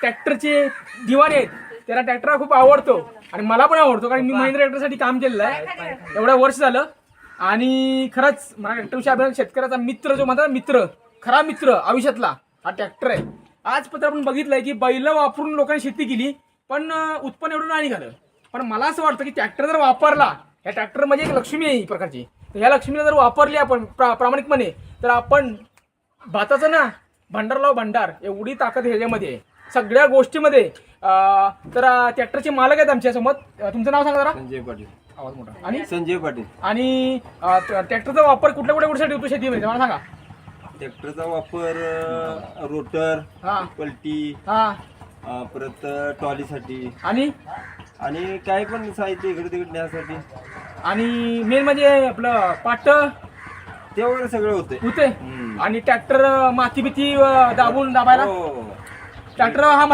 ट्रॅक्टरचे दिवाणे आहेत, त्याला ट्रॅक्टर खूप आवडतो आणि मला पण आवडतो, कारण मी महिंद्रा ट्रॅक्टरसाठी काम केलेलं आहे एवढ्या वर्ष झालं. आणि खरंच मला ट्रॅक्टरविषयी अभिमान, शेतकऱ्याचा मित्र जो म्हणतात मित्र, खरा मित्र आयुष्यातला हा ट्रॅक्टर आहे. आजपर्यंत आपण बघितलंय की बैल वापरून लोकांनी शेती केली पण उत्पन्न एवढं नाही निघालं. पण मला असं वाटतं की ट्रॅक्टर जर वापरला, या ट्रॅक्टर म्हणजे एक लक्ष्मी आहे ही प्रकारची, तर ह्या लक्ष्मीला जर वापरली आपण प्रामाणिकपणे, तर आपण भाताचं ना भंडार लाव भंडार एवढी ताकद ह्याच्यामध्ये आहे सगळ्या गोष्टीमध्ये. तर ट्रॅक्टरचे मालक आहेत आमच्या समोर. तुमचं नाव सांगा जरा. संजय पाटील. आवाज मोठा. आणि संजय पाटील. आणि ट्रॅक्टरचा वापर कुठल्या कुठल्या गोष्टीसाठी होतो शेतीमध्ये मला सांगा. ट्रॅक्टरचा वापर रोटर, हा पलटी, हा परत ट्रॉलीसाठी आणि काय पण साहित्य इकडे तिकडे नेण्यासाठी आणि मेन म्हणजे आपलं पाट ते वगैरे सगळं होते. होते. आणि ट्रॅक्टर माती बिती दाबायला हो. ट्रॅक्टर हा